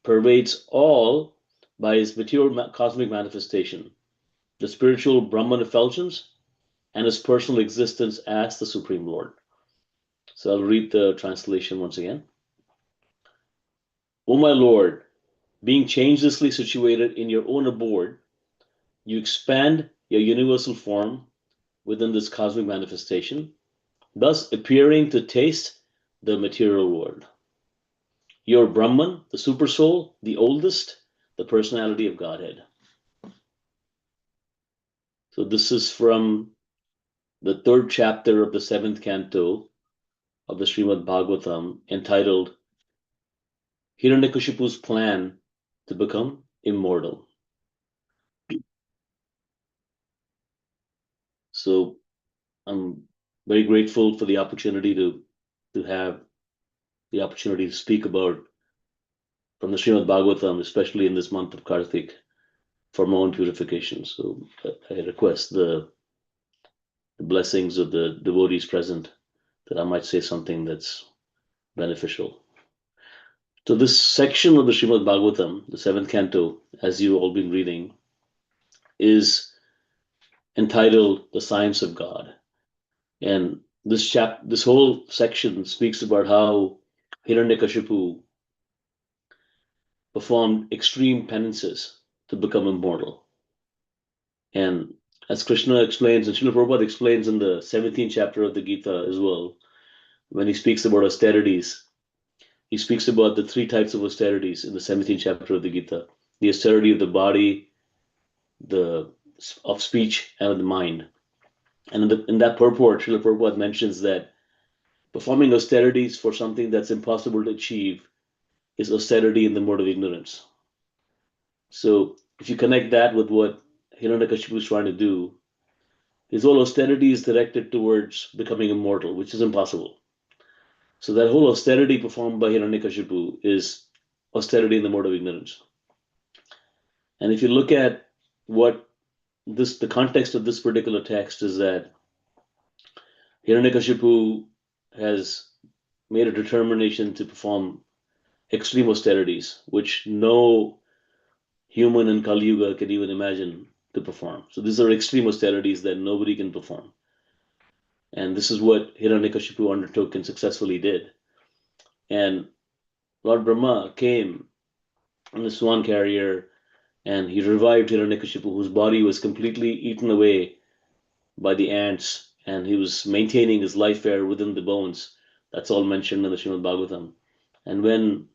pervades all by his material cosmic manifestation, the spiritual Brahman effulgence, and his personal existence as the Supreme Lord. So I'll read the translation once again. O my Lord, being changelessly situated in your own abode, you expand your universal form within this cosmic manifestation, thus appearing to taste the material world. Your Brahman, the super soul, the oldest, the personality of Godhead. So this is from the 3rd chapter of the 7th canto of the Srimad Bhagavatam, entitled Hiranyakashipu's Plan to Become Immortal. So I'm very grateful for the opportunity to have the opportunity to speak about from the Srimad Bhagavatam, especially in this month of Karthik, for my own purification. So I request the blessings of the devotees present that I might say something that's beneficial. So this section of the Srimad Bhagavatam, the 7th canto, as you've all been reading, is entitled The Science of God. And this whole section speaks about how Hiranyakashipu performed extreme penances to become immortal. And as Krishna explains, and Srila Prabhupada explains in the 17th chapter of the Gita as well, when he speaks about austerities, he speaks about the 3 types of austerities in the 17th chapter of the Gita: the austerity of the body, of speech, and of the mind. And in that purport, Srila Prabhupada mentions that performing austerities for something that's impossible to achieve is austerity in the mode of ignorance. So if you connect that with what Hiranyakashipu is trying to do, his whole austerity is directed towards becoming immortal, which is impossible. So that whole austerity performed by Hiranyakashipu is austerity in the mode of ignorance. And if you look at what the context of this particular text is, that Hiranyakashipu has made a determination to perform extreme austerities, which no human in Kali Yuga can even imagine to perform. So these are extreme austerities that nobody can perform. And this is what Hiranyakashipu undertook and successfully did. And Lord Brahma came on the swan carrier and he revived Hiranyakashipu, whose body was completely eaten away by the ants, and he was maintaining his life air within the bones. That's all mentioned in the Srimad Bhagavatam. And when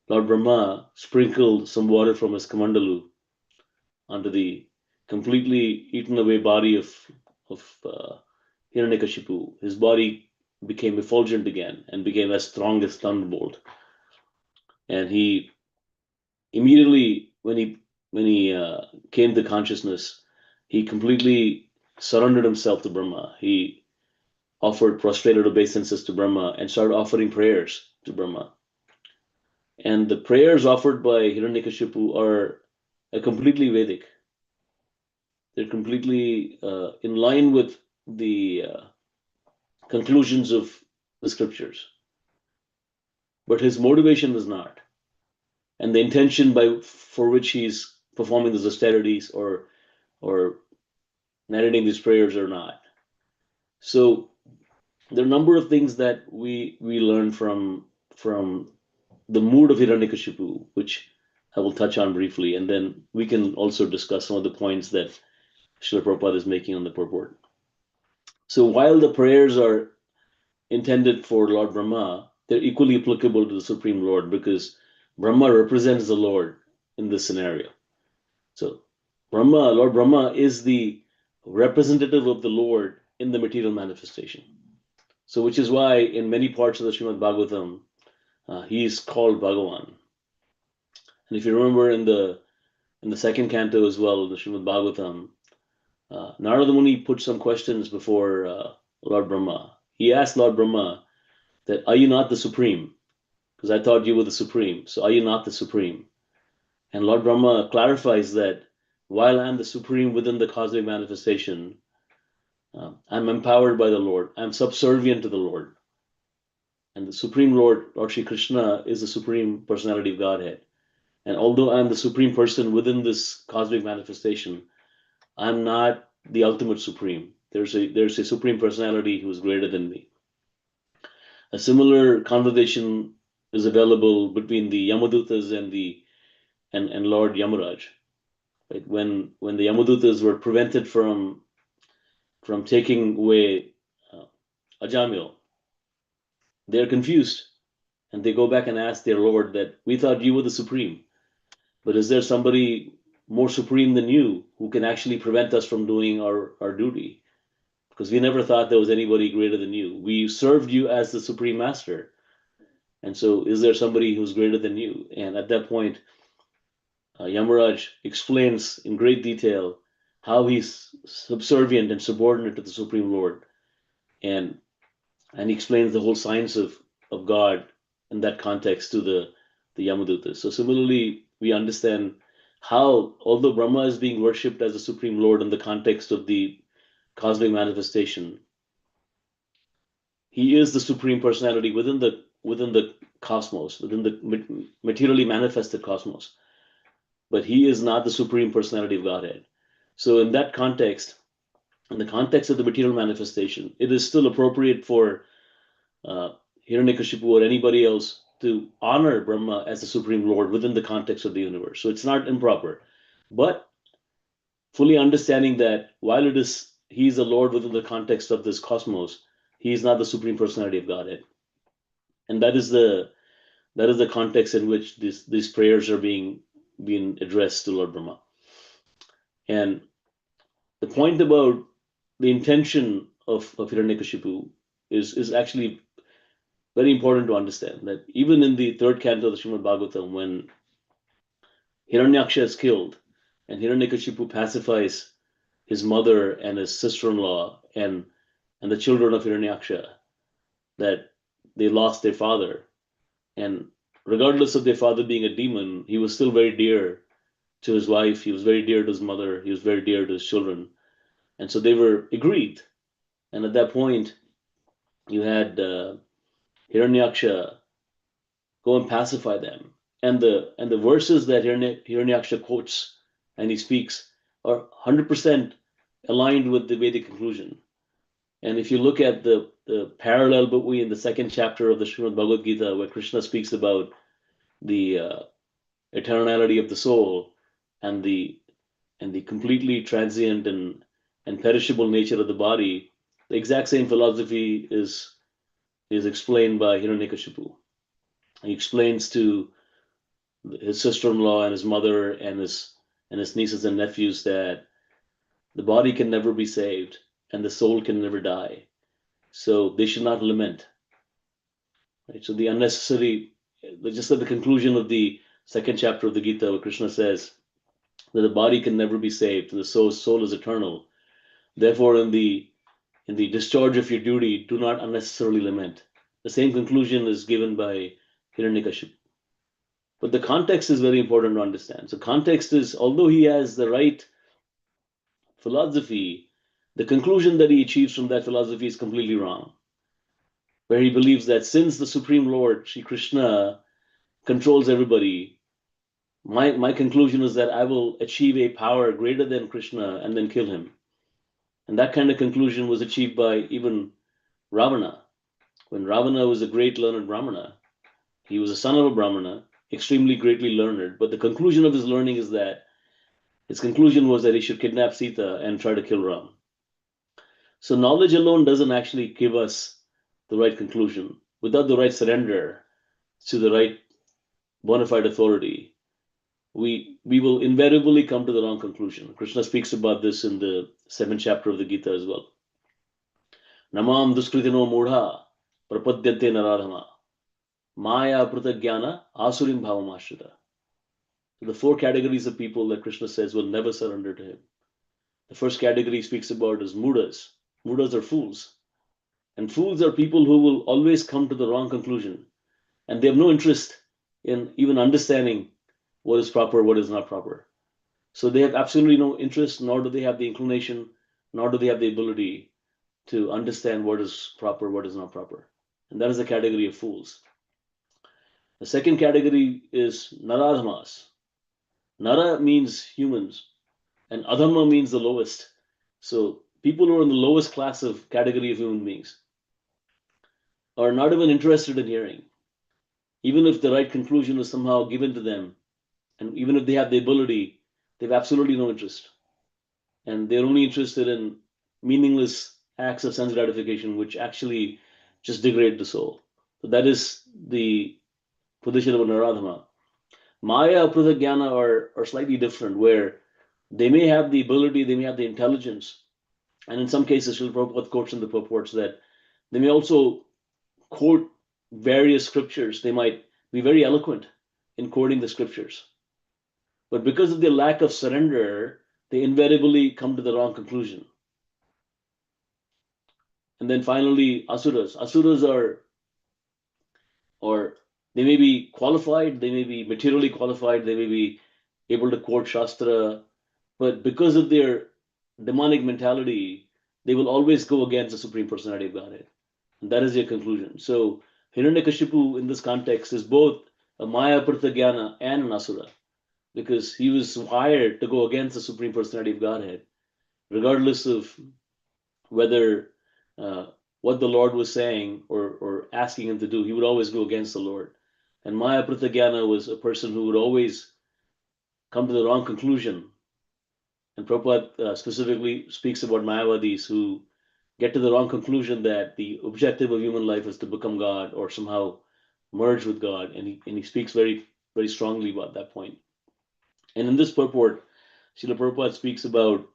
Lord Brahma sprinkled some water from his kamandalu onto the completely eaten away body of Hiranyakashipu, his body became effulgent again and became as strong as thunderbolt. And he immediately, when he came to consciousness, he completely surrendered himself to Brahma. He offered prostrated obeisances to Brahma and started offering prayers to Brahma. And the prayers offered by Hiranyakashipu are completely Vedic. They're completely in line with the conclusions of the scriptures. But his motivation is not. And the intention for which he's performing these austerities or narrating these prayers are not. So there are a number of things that we learn from the mood of Hiranyakashipu, which I will touch on briefly, and then we can also discuss some of the points that Srila Prabhupada is making on the purport. So while the prayers are intended for Lord Brahma, they're equally applicable to the Supreme Lord, because Brahma represents the Lord in this scenario. So Lord Brahma is the representative of the Lord in the material manifestation. So which is why in many parts of the Srimad Bhagavatam, he is called Bhagavan. And if you remember in the 2nd canto as well, the Srimad Bhagavatam, Narada Muni put some questions before Lord Brahma. He asked Lord Brahma that, are you not the Supreme? Because I thought you were the Supreme. So are you not the Supreme? And Lord Brahma clarifies that while I'm the Supreme within the cosmic manifestation, I'm empowered by the Lord. I'm subservient to the Lord. And the Supreme Lord, Lord Shri Krishna, is the Supreme Personality of Godhead. And although I'm the supreme person within this cosmic manifestation, I'm not the ultimate supreme. There's a supreme personality who is greater than me. A similar conversation is available between the Yamadutas and Lord Yamaraj. Right? When the Yamadutas were prevented from taking away Ajamil, they're confused, and they go back and ask their Lord that we thought you were the supreme, but is there somebody more supreme than you who can actually prevent us from doing our duty? Because we never thought there was anybody greater than you. We served you as the supreme master. And so is there somebody who's greater than you? And at that point, Yamaraj explains in great detail how he's subservient and subordinate to the Supreme Lord. And he explains the whole science of God in that context to the Yamadutas. So similarly, we understand how, although Brahma is being worshipped as the Supreme Lord in the context of the cosmic manifestation, he is the Supreme Personality within the cosmos, within the materially manifested cosmos. But he is not the Supreme Personality of Godhead. So in that context, in the context of the material manifestation, it is still appropriate for Hiranyakashipu or anybody else to honor Brahma as the Supreme Lord within the context of the universe. So it's not improper. But fully understanding that while he is the Lord within the context of this cosmos, he is not the Supreme Personality of Godhead. And that is the context in which these prayers are being addressed to Lord Brahma. And the point about the intention of Hiranyakashipu is actually very important to understand, that even in the third canto of the Srimad Bhagavatam, when Hiranyaksha is killed and Hiranyakashipu pacifies his mother and his sister-in-law and the children of Hiranyaksha, that they lost their father, and regardless of their father being a demon, he was still very dear to his wife, he was very dear to his mother, he was very dear to his children, and so they were agreed. And at that point, you had Hiranyaksha go and pacify them, and the verses that Hiranyaksha quotes and he speaks are 100% aligned with the Vedic conclusion. And if you look at the parallel between the second chapter of the Srimad Bhagavad Gita, where Krishna speaks about the eternality of the soul and the completely transient and perishable nature of the body, the exact same philosophy is explained by Hiranyakashipu. He explains to his sister-in-law and his mother and his nieces and nephews that the body can never be saved and the soul can never die. So they should not lament. Right? So the unnecessary, just at the conclusion of the second chapter of the Gita, where Krishna says that the body can never be saved and the soul is eternal. Therefore, in the discharge of your duty, do not unnecessarily lament. The same conclusion is given by Hiranyakashipu. But the context is very important to understand. So context is, although he has the right philosophy, the conclusion that he achieves from that philosophy is completely wrong. Where he believes that since the Supreme Lord, Sri Krishna, controls everybody, my conclusion is that I will achieve a power greater than Krishna and then kill him. And that kind of conclusion was achieved by even Ravana. When Ravana was a great learned Brahmana, he was a son of a Brahmana, extremely greatly learned, but the conclusion of his learning is that his conclusion was that he should kidnap Sita and try to kill Ram. So knowledge alone doesn't actually give us the right conclusion. Without the right surrender to the right bona fide authority, we will invariably come to the wrong conclusion. Krishna speaks about this in the 7th chapter of the Gita as well. Namam duskritino mudha prapadyante naradhama maya pratagyana asurim bhavamashrita. The 4 categories of people that Krishna says will never surrender to him. The first category he speaks about is mudas. Mudas are fools. And fools are people who will always come to the wrong conclusion. And they have no interest in even understanding what is proper, what is not proper. So they have absolutely no interest, nor do they have the inclination, nor do they have the ability to understand what is proper, what is not proper. And that is the category of fools. The second category is naradhamas. Nara means humans, and Adhamma means the lowest. So people who are in the lowest class of category of human beings are not even interested in hearing. Even if the right conclusion is somehow given to them, and even if they have the ability, they have absolutely no interest. And they're only interested in meaningless acts of sense gratification, which actually just degrade the soul. So that is the position of a Naradhama. Maya, Aprita Jnana are slightly different, where they may have the ability, they may have the intelligence, and in some cases, Srila Prabhupada quotes in the purports that they may also quote various scriptures. They might be very eloquent in quoting the scriptures. But because of their lack of surrender, they invariably come to the wrong conclusion. And then finally, asuras. Asuras are, or they may be qualified, they may be materially qualified, they may be able to quote Shastra, but because of their demonic mentality, they will always go against the Supreme Personality of Godhead. And that is their conclusion. So Hiranyakashipu in this context is both a Maya Pratagyana and an Asura, because he was hired to go against the Supreme Personality of Godhead, regardless of whether what the Lord was saying or asking him to do, he would always go against the Lord. And Maya Pratagyana was a person who would always come to the wrong conclusion. And Prabhupada specifically speaks about Mayavadis who get to the wrong conclusion that the objective of human life is to become God or somehow merge with God. And he speaks very, very strongly about that point. And in this purport, Srila Prabhupada speaks about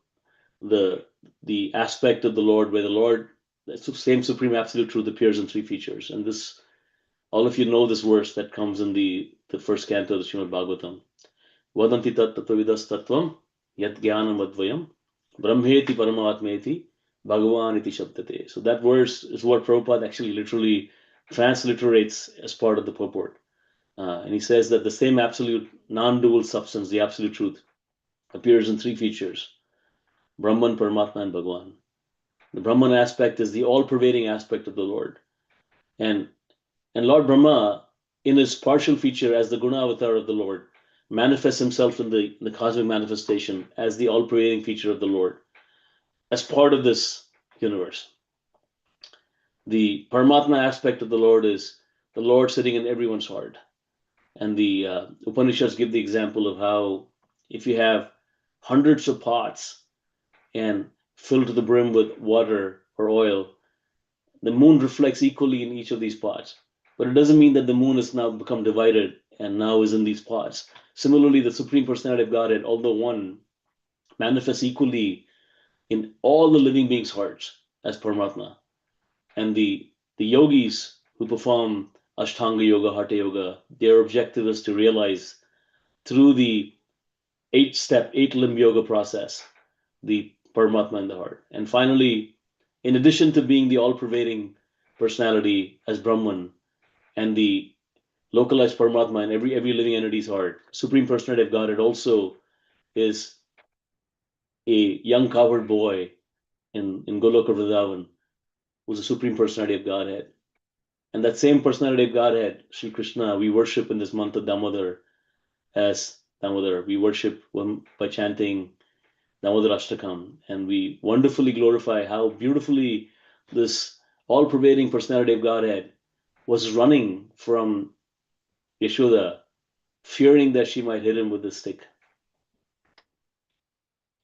the aspect of the Lord where the Lord, the same supreme absolute truth appears in three features. And this, all of you know this verse that comes in the first canto of the Srimad Bhagavatam. Vadanti tat tatvavidas tattvam yat jnanam advayam brahmeti paramatmeti bhagavan iti shabdate. So that verse is what Prabhupada actually literally transliterates as part of the purport. And he says that the same absolute non-dual substance, the absolute truth, appears in three features: Brahman, Paramatma, and Bhagavan. The Brahman aspect is the all-pervading aspect of the Lord. And Lord Brahma, in his partial feature as the Guna avatar of the Lord, manifests himself in the cosmic manifestation as the all-pervading feature of the Lord, as part of this universe. The Paramatma aspect of the Lord is the Lord sitting in everyone's heart. And the Upanishads give the example of how if you have hundreds of pots and filled to the brim with water or oil, the moon reflects equally in each of these pots. But it doesn't mean that the moon has now become divided and now is in these pots. Similarly, the Supreme Personality of Godhead, although one, manifests equally in all the living beings' hearts as Paramatma. And the yogis who perform Ashtanga Yoga, Hatha Yoga, their objective is to realize through the eight limb yoga process, the Paramatma in the heart. And finally, in addition to being the all-pervading personality as Brahman and the localized Paramatma in every living entity's heart, Supreme Personality of Godhead also is a young cowherd boy in Goloka Vrindavan who's the Supreme Personality of Godhead. And that same Personality of Godhead, Sri Krishna, we worship in this month of Damodar as Damodar. We worship by chanting Damodar Ashtakam, and we wonderfully glorify how beautifully this all-pervading Personality of Godhead was running from Yashoda, fearing that she might hit him with a stick.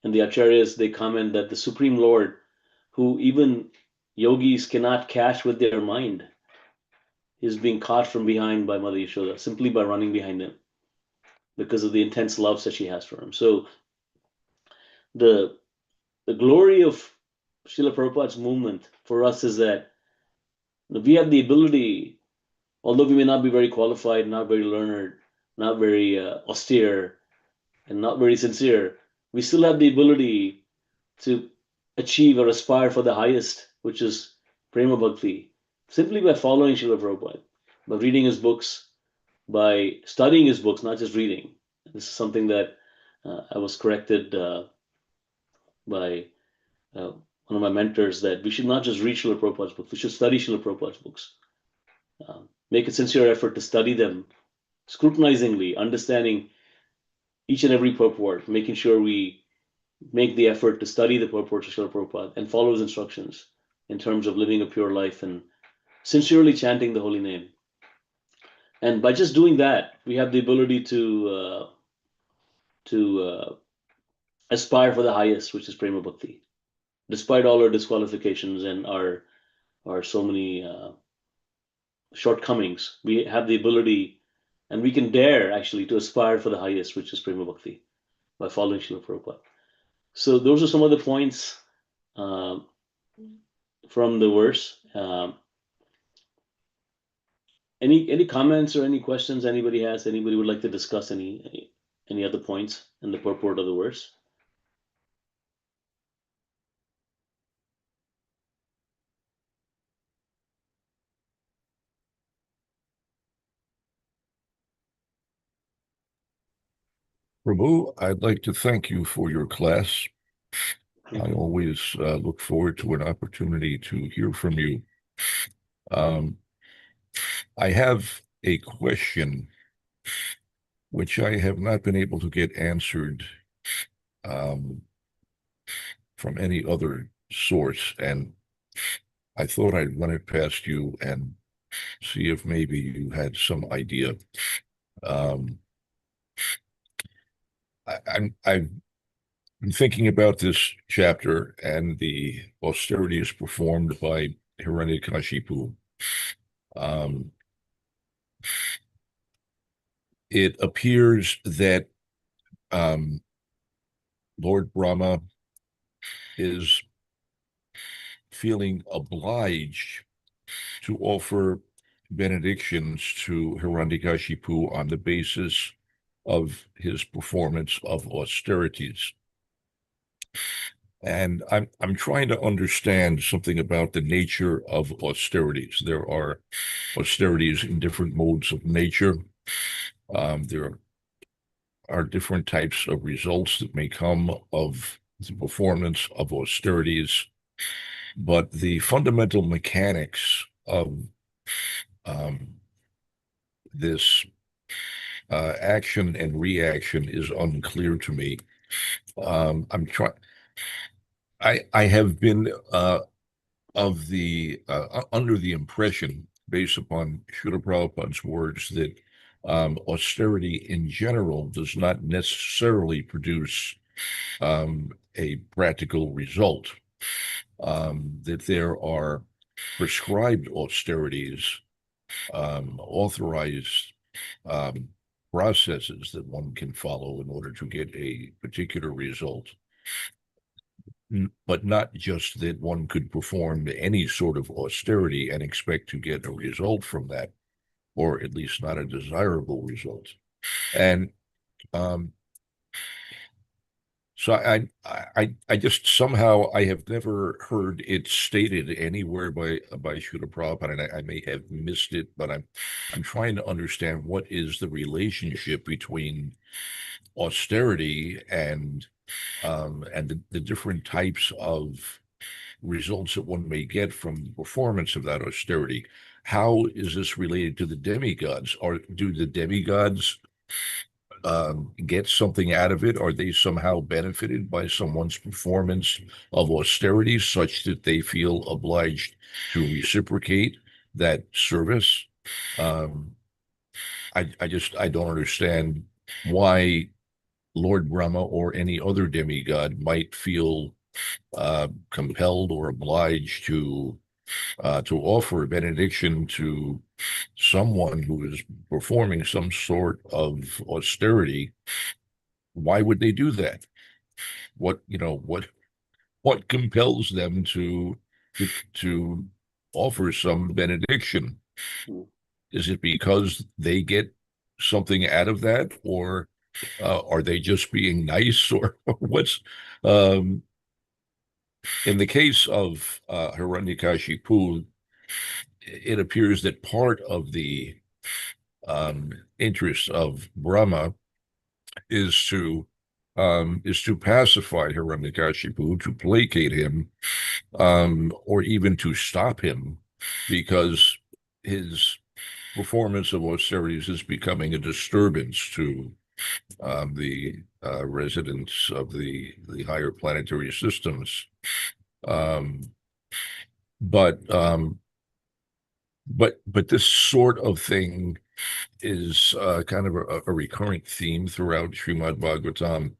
And the Acharyas, they comment that the Supreme Lord, who even yogis cannot catch with their mind, is being caught from behind by Mother Yashoda simply by running behind him because of the intense love that she has for him. So the glory of Srila Prabhupada's movement for us is that we have the ability, although we may not be very qualified, not very learned, not very austere, and not very sincere, we still have the ability to achieve or aspire for the highest, which is Prema Bhakti, simply by following Srila Prabhupada, by reading his books, by studying his books, not just reading. This is something that I was corrected by one of my mentors, that we should not just read Srila Prabhupada's books, we should study Srila Prabhupada's books. Make a sincere effort to study them scrutinizingly, understanding each and every purport, making sure we make the effort to study the purport of Srila Prabhupada and follow his instructions in terms of living a pure life and sincerely chanting the holy name. And by just doing that, we have the ability to aspire for the highest, which is prema bhakti, despite all our disqualifications and our so many shortcomings. We have the ability, and we can dare actually to aspire for the highest, which is prema bhakti, by following Srila Prabhupada. So those are some of the points uh, from the verse. Any comments or any questions anybody has? Anybody would like to discuss any other points in the purport of the verse? Prabhu, I'd like to thank you for your class. I always look forward to an opportunity to hear from you. I have a question which I have not been able to get answered um, from any other source, and I thought I'd run it past you and see if maybe you had some idea. Um, I've been thinking about this chapter and the austerities performed by Hiranyakashipu. Um, it appears that um, Lord Brahma is feeling obliged to offer benedictions to Hiranyakashipu on the basis of his performance of austerities. And I'm trying to understand something about the nature of austerities. There are austerities in different modes of nature. There are different types of results that may come of the performance of austerities, but the fundamental mechanics of um, this action and reaction is unclear to me. I'm trying. I have been of the under the impression, based upon Srila Prabhupada's words, that austerity in general does not necessarily produce a practical result. That there are prescribed austerities, authorized um, processes that one can follow in order to get a particular result, but not just that one could perform any sort of austerity and expect to get a result from that, or at least not a desirable result. And um, so I just somehow I have never heard it stated anywhere by Srila Prabhupada, and I may have missed it, but I'm trying to understand what is the relationship between austerity and the different types of results that one may get from the performance of that austerity. How is this related to the demigods? Or do the demigods get something out of it? Are they somehow benefited by someone's performance of austerity such that they feel obliged to reciprocate that service? Um, I don't understand why Lord Brahma or any other demigod might feel compelled or obliged to offer a benediction to someone who is performing some sort of austerity. Why would they do that? What compels them to offer some benediction? Is it because they get something out of that, or are they just being nice, or what's um, in the case of Hiranyakashipu? It appears that part of the interest of Brahma is to pacify Hiranyakashipu, to placate him, or even to stop him, because his performance of austerities is becoming a disturbance to the residents of the higher planetary systems. Um, but but this sort of thing is kind of a recurrent theme throughout Srimad Bhagavatam,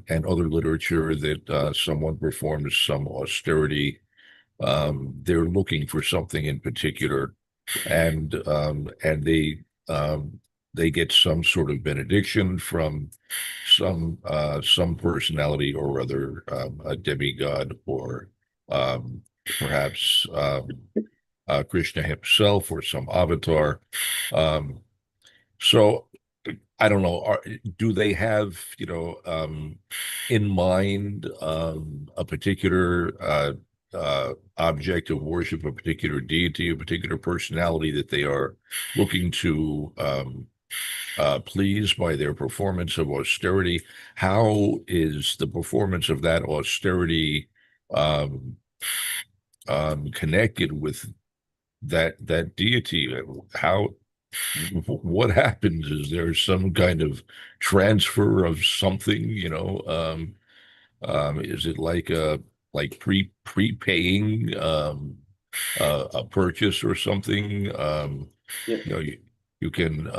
and other literature that someone performs some austerity. They're looking for something in particular, and they get some sort of benediction from some personality or other, a demigod, or perhaps Krishna himself or some avatar. Um, so I don't know. Do they have, in mind, a particular object of worship, a particular deity, a particular personality that they are looking to please by their performance of austerity? How is the performance of that austerity um, connected with that deity? How what happens? Is there some kind of transfer of something? Is it like prepaying a purchase or something? Yeah. You know, you can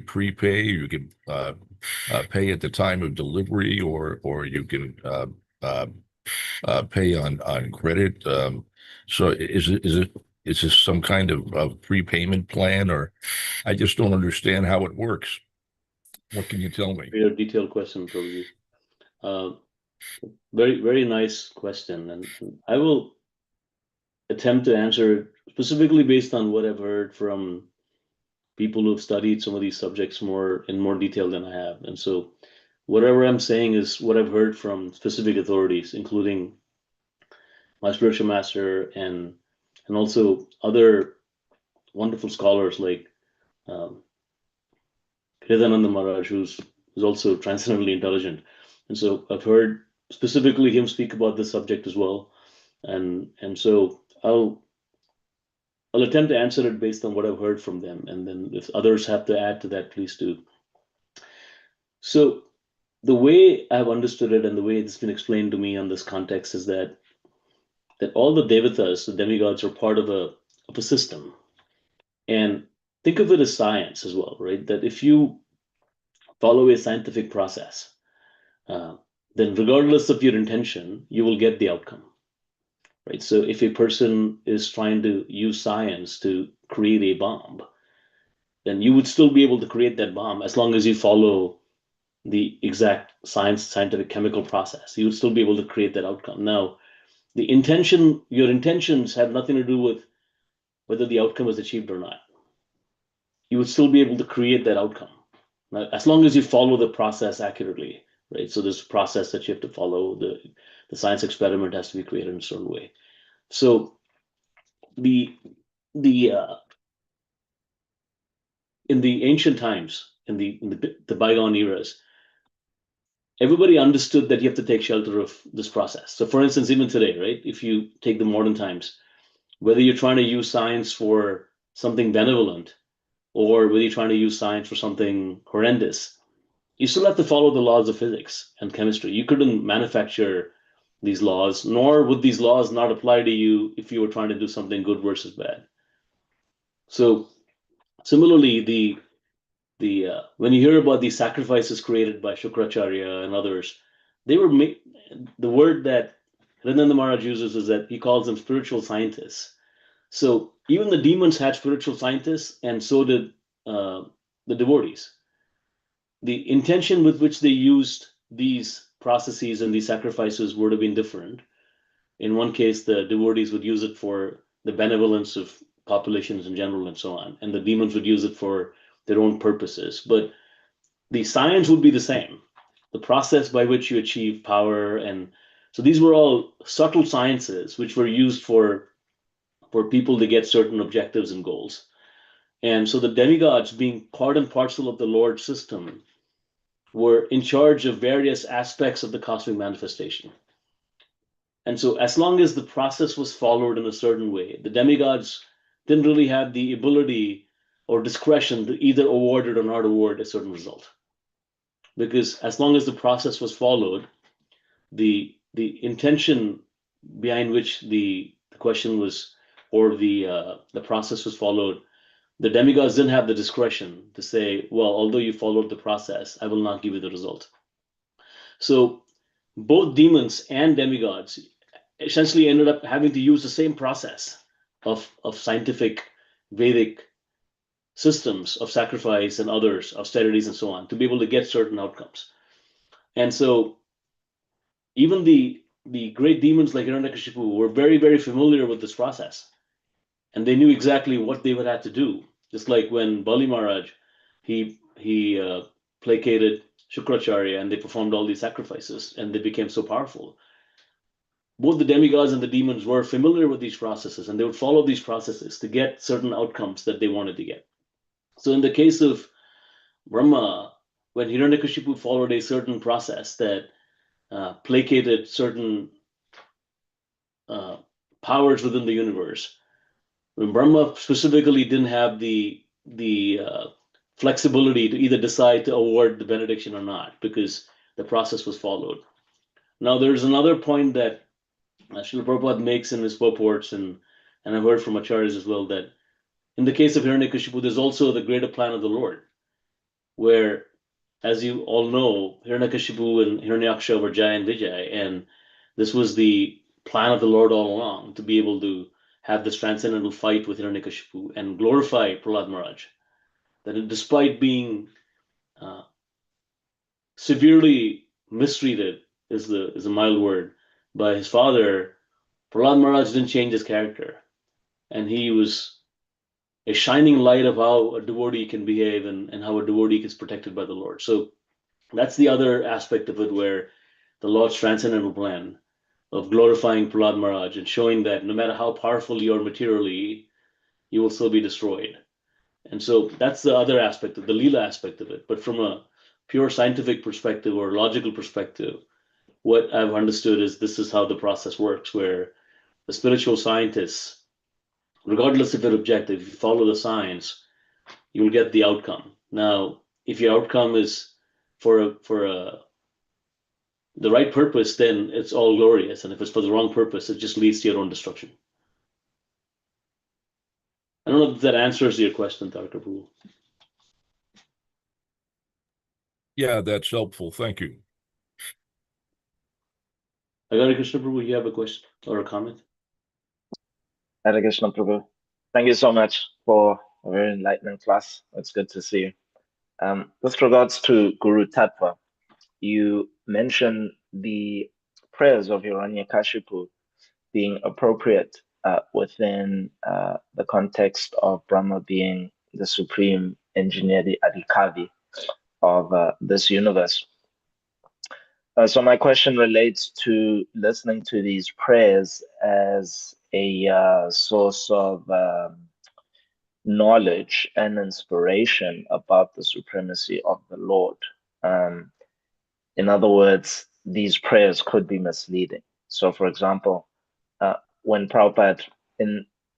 prepay, you can pay at the time of delivery, or you can pay on credit. So is this some kind of prepayment plan, or I just don't understand how it works? What can you tell me? Very detailed question, Prabhuji. Very, very nice question. And I will attempt to answer it specifically based on what I've heard from people who've studied some of these subjects more detail than I have. And so whatever I'm saying is what I've heard from specific authorities, including my spiritual master and also other wonderful scholars like um, Kedananda Maharaj, who's also transcendently intelligent. And so I've heard specifically him speak about this subject as well. And so I'll attempt to answer it based on what I've heard from them. And then if others have to add to that, please do. So the way I've understood it and the way it's been explained to me on this context is that all the devatas, the demigods, are part of a system. And think of it as science as well, right? That if you follow a scientific process, uh, then regardless of your intention, you will get the outcome, right? So if a person is trying to use science to create a bomb, then you would still be able to create that bomb as long as you follow the exact scientific chemical process. You would still be able to create that outcome. Now, your intentions have nothing to do with whether the outcome is achieved or not. You would still be able to create that outcome, now, as long as you follow the process accurately, right? So there's a process that you have to follow. The science experiment has to be created in a certain way. So the the in the ancient times, in the bygone eras, everybody understood that you have to take shelter of this process. So, for instance, even today, right? If you take the modern times, whether you're trying to use science for something benevolent or whether you're trying to use science for something horrendous, you still have to follow the laws of physics and chemistry. You couldn't manufacture these laws, nor would these laws not apply to you if you were trying to do something good versus bad. So, similarly, the when you hear about these sacrifices created by Shukracharya and others, they were the word that Rananda Maharaj uses is that he calls them spiritual scientists. So even the demons had spiritual scientists, and so did the devotees. The intention with which they used these processes and these sacrifices would have been different. In one case, the devotees would use it for the benevolence of populations in general and so on, and the demons would use it for their own purposes. But the science would be the same. The process by which you achieve power, and so these were all subtle sciences which were used for people to get certain objectives and goals. And so the demigods, being part and parcel of the Lord system, were in charge of various aspects of the cosmic manifestation. And so, as long as the process was followed in a certain way, the demigods didn't really have the ability or discretion to either award it or not award a certain result. because as long as the process was followed, the intention behind which the question was, or the process was followed, the demigods didn't have the discretion to say, well, although you followed the process, I will not give you the result. So both demons and demigods essentially ended up having to use the same process of scientific Vedic systems of sacrifice and others, austerities and so on, to be able to get certain outcomes. And so even the great demons like Hiranyakashipu were very, very familiar with this process. And they knew exactly what they would have to do. Just like when Bali Maharaj, he placated Shukracharya and they performed all these sacrifices and they became so powerful. Both the demigods and the demons were familiar with these processes and they would follow these processes to get certain outcomes that they wanted to get. So in the case of Brahma, when Hiranyakashipu followed a certain process that placated certain powers within the universe, when Brahma specifically didn't have the flexibility to either decide to award the benediction or not because the process was followed. Now, there's another point that Srila Prabhupada makes in his purports, and I've heard from acharyas as well, that in the case of Hiranyakashipu, there's also the greater plan of the Lord, where, as you all know, Hiranyakashipu and Hiranyaksha were Jaya and Vijay, and this was the plan of the Lord all along, to be able to have this transcendental fight with Hiranyakashipu and glorify Prahlad Maharaj. That despite being severely mistreated, is a mild word, by his father, Prahlad Maharaj didn't change his character, and he was a shining light of how a devotee can behave and how a devotee gets protected by the Lord. So that's the other aspect of it, where the Lord's transcendental plan of glorifying Prahlad Maharaj and showing that no matter how powerful you are materially, you will still be destroyed. And so that's the other aspect of the Leela aspect of it. But from a pure scientific perspective or logical perspective, what I've understood is this is how the process works, where the spiritual scientists, regardless if it's objective, if you follow the science, you will get the outcome. Now, if your outcome is for the right purpose, then it's all glorious. And if it's for the wrong purpose, it just leads to your own destruction. I don't know if that answers your question, Tarkapu. Yeah, that's helpful. Thank you. Agari Krishna Prabhu, you have a question or a comment? Hare Krishna Prabhu. Thank you so much for a very enlightening class. It's good to see you. With regards to Guru Tattva, you mentioned the prayers of Hiranyakashipu being appropriate within the context of Brahma being the supreme engineer, the Adhikavi of this universe. So my question relates to listening to these prayers as a source of knowledge and inspiration about the supremacy of the Lord. In other words, these prayers could be misleading. So, for example, when Prabhupada,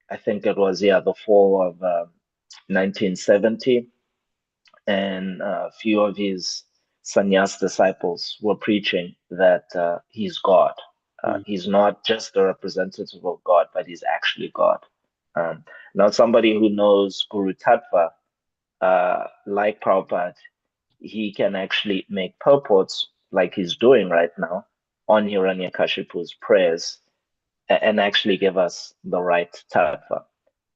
I think it was, the fall of 1970, and a few of his sannyas disciples were preaching that he's God. He's not just a representative of God, but he's actually God. Now, somebody who knows Guru Tattva, like Prabhupada, he can actually make purports like he's doing right now on Hiranyakashipu's prayers and actually give us the right tattva.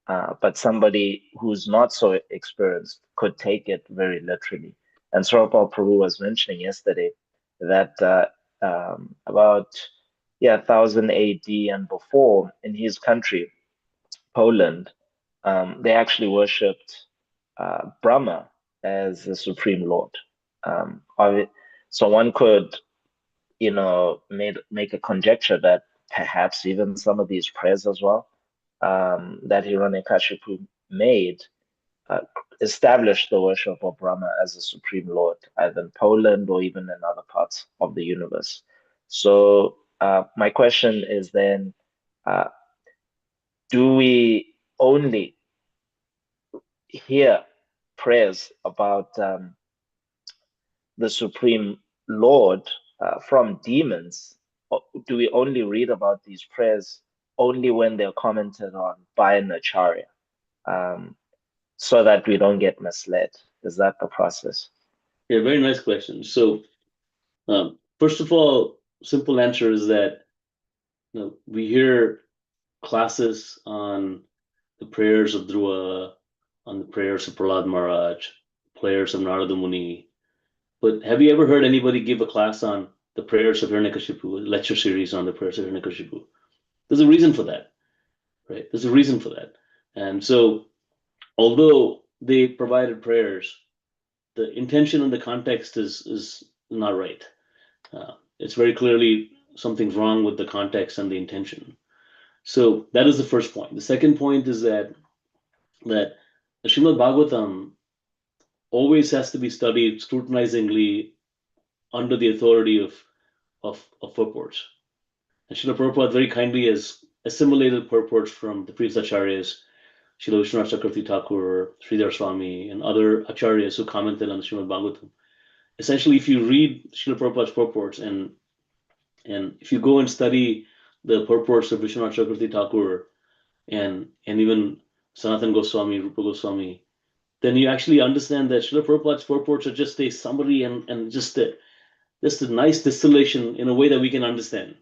But somebody who's not so experienced could take it very literally. And Srila Prabhu was mentioning yesterday that about 1000 AD and before, in his country, Poland, they actually worshipped Brahma as the supreme lord. So one could, make a conjecture that perhaps even some of these prayers as well that Hiranyakashipu made established the worship of Brahma as the supreme lord, either in Poland or even in other parts of the universe. So my question is then, do we only hear prayers about the Supreme Lord from demons? Or do we only read about these prayers only when they're commented on by an acharya, so that we don't get misled? Is that the process? Yeah, very nice question. So, first of all, simple answer is that we hear classes on the prayers of Dhruva, on the prayers of Prahlad Maharaj, prayers of Narada Muni. But have you ever heard anybody give a class on the prayers of Hiranyakashipu, a lecture series on the prayers of Hiranyakashipu? There's a reason for that, right? There's a reason for that. And so, although they provided prayers, the intention and the context is not right. It's very clearly something's wrong with the context and the intention. So that is the first point. The second point is that the Srimad Bhagavatam always has to be studied scrutinizingly under the authority of purports. And Srila Prabhupada very kindly has assimilated purports from the previous acharyas, Srila Vishwanath Chakravarti Thakur, Sridhar Swami, and other acharyas who commented on the Srimad Bhagavatam. Essentially, if you read Srila Prabhupada's purports and if you go and study the purports of Vishwanath Chakravarti Thakur and even Sanatana Goswami, Rupa Goswami, then you actually understand that Srila Prabhupada's purports are just a summary and just a nice distillation in a way that we can understand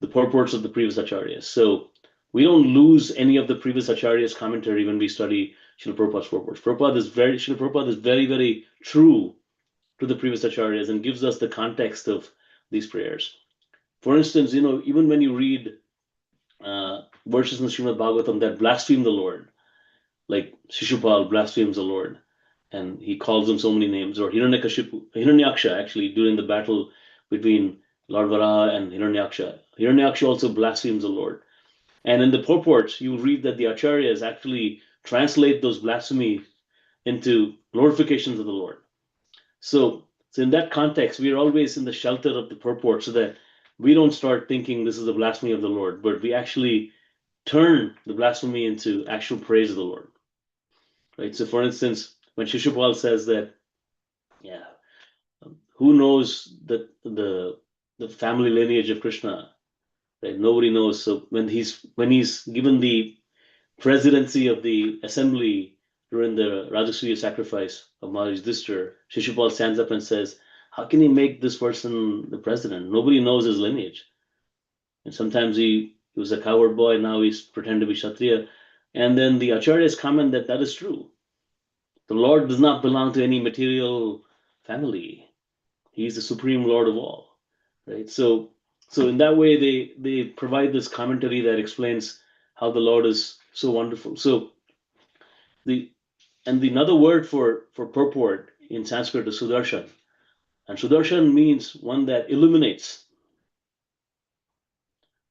the purports of the previous acharyas. So we don't lose any of the previous acharyas' commentary when we study Srila Prabhupada's purports. Srila Prabhupada is very, very true to the previous acharyas and gives us the context of these prayers. For instance, even when you read verses in the Srimad Bhagavatam that blaspheme the Lord, like Shishupal blasphemes the Lord, and he calls him so many names, or Hiranyaksha, actually, during the battle between Lord Varaha and Hiranyaksha. Hiranyaksha also blasphemes the Lord. And in the purports, you read that the acharyas actually translate those blasphemies into glorifications of the Lord. So in that context, we are always in the shelter of the purport so that we don't start thinking this is a blasphemy of the Lord, but we actually turn the blasphemy into actual praise of the Lord. Right? So for instance, when Shishupal says that, who knows the family lineage of Krishna? Right? Nobody knows. So when he's given the presidency of the assembly during the Rajasuya sacrifice of Maharaji Yudhishthira, Shishupal stands up and says, how can he make this person the president? Nobody knows his lineage. And sometimes he was a coward boy, now he's pretending to be Kshatriya. And then the acharyas comment that is true. The Lord does not belong to any material family. He's the supreme Lord of all. Right? So in that way, they provide this commentary that explains how the Lord is so wonderful. So another word for purport in Sanskrit is Sudarshan. And Sudarshan means one that illuminates.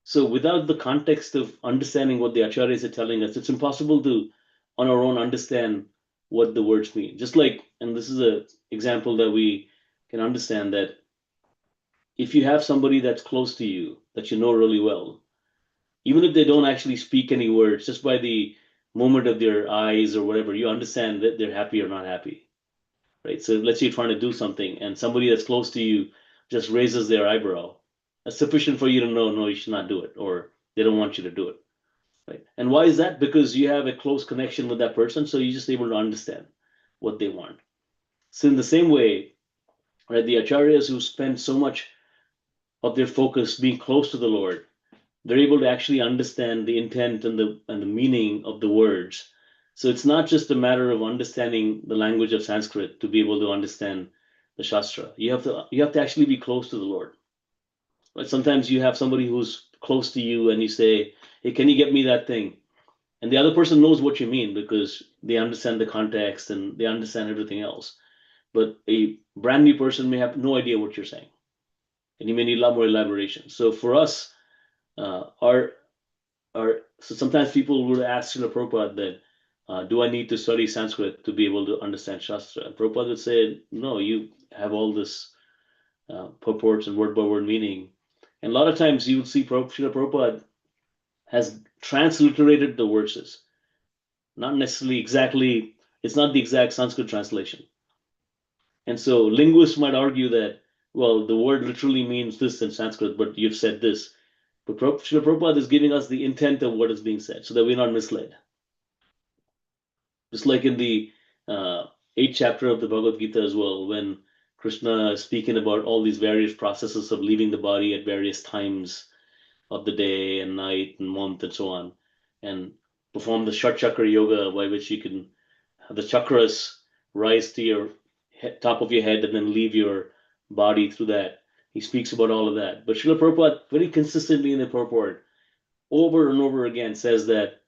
So without the context of understanding what the acharyas are telling us, it's impossible to, on our own, understand what the words mean. Just like, and this is an example that we can understand, that if you have somebody that's close to you, that you know really well, even if they don't actually speak any words, just by the movement of their eyes or whatever, you understand that they're happy or not happy. Right? So let's say you're trying to do something and somebody that's close to you just raises their eyebrow. That's sufficient for you to know, no, you should not do it, or they don't want you to do it. Right? And why is that? Because you have a close connection with that person, so you're just able to understand what they want. So in the same way, right, the acharyas who spend so much of their focus being close to the Lord, they're able to actually understand the intent and the meaning of the words. So it's not just a matter of understanding the language of Sanskrit to be able to understand the Shastra. You have to actually be close to the Lord. Right? Sometimes you have somebody who's close to you and you say, hey, can you get me that thing? And the other person knows what you mean because they understand the context and they understand everything else. But a brand new person may have no idea what you're saying. And you may need a lot more elaboration. So for us, so sometimes people would ask Srila Prabhupada that, do I need to study Sanskrit to be able to understand Shastra? And Prabhupada would say, no, you have all this purports and word by word meaning. And a lot of times you will see Srila Prabhupada has transliterated the verses. Not necessarily exactly, it's not the exact Sanskrit translation. And so linguists might argue that, well, the word literally means this in Sanskrit, but you've said this. But Srila Prabhupada is giving us the intent of what is being said so that we're not misled. Just like in the 8th chapter of the Bhagavad Gita as well, when Krishna is speaking about all these various processes of leaving the body at various times of the day and night and month and so on, and perform the Shat Chakra Yoga by which you can have the chakras rise to your top of your head and then leave your body through that. He speaks about all of that. But Srila Prabhupada very consistently in the purport over and over again says that,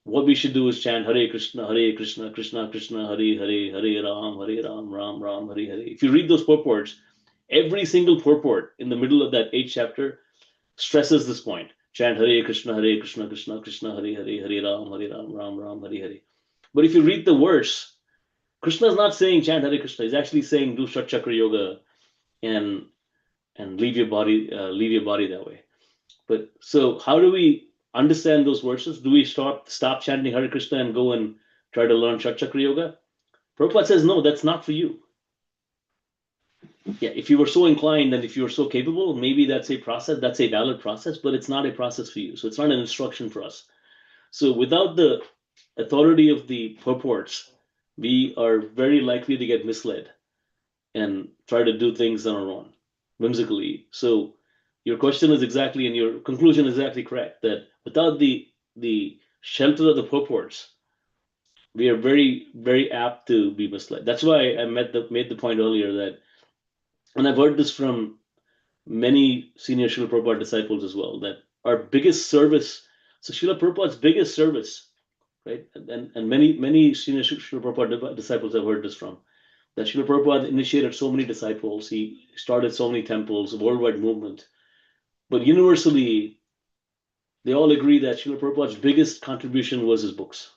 what we should do is chant Hare Krishna, Krishna Krishna, Hare Hare, Hare Ram, Ram Ram, Hare Hare. If you read those purports, every single purport in the middle of that 8th chapter stresses this point. Chant Hare Krishna, Krishna Krishna, Hare Hare, Hare Ram, Ram Ram, Hare Hare. But if you read the verse, Krishna is not saying chant Hare Krishna. He's actually saying do Shat Chakra Yoga and leave your body that way. But so how do we understand those verses? Do we stop chanting Hare Krishna and go and try to learn Shat Chakra Yoga? Prabhupada says, no, that's not for you. Yeah, if you were so inclined and if you were so capable, maybe that's a process, that's a valid process, but it's not a process for you. So it's not an instruction for us. So without the authority of the purports, we are very likely to get misled and try to do things on our own, whimsically. So your question is exactly, and your conclusion is exactly correct, that without the shelter of the purports, we are very, very apt to be misled. That's why I made the point earlier that, and I've heard this from many senior Srila Prabhupada disciples as well, that our biggest service, so Srila Prabhupada's biggest service, right? And many senior Srila Prabhupada disciples have heard this from, that Srila Prabhupada initiated so many disciples, he started so many temples, a worldwide movement. But universally, they all agree that Srila Prabhupada's biggest contribution was his books.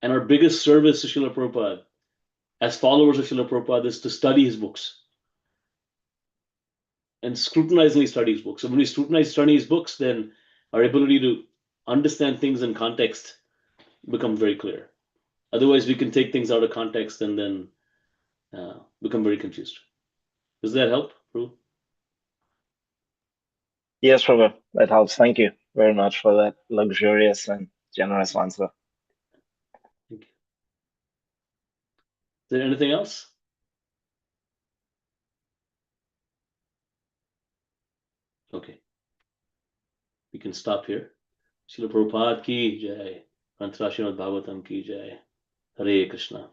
And our biggest service to Srila Prabhupada, as followers of Srila Prabhupada, is to study his books and scrutinizingly study his books. So when we study his books, then our ability to understand things in context becomes very clear. Otherwise, we can take things out of context and then become very confused. Does that help, Prabhu? Yes, Prabhu, that helps. Thank you very much for that luxurious and generous answer. Thank you. Is there anything else? Okay. We can stop here. Srila Prabhupada ki jai. Srimad Bhagavatam ki jai. Hare Krishna.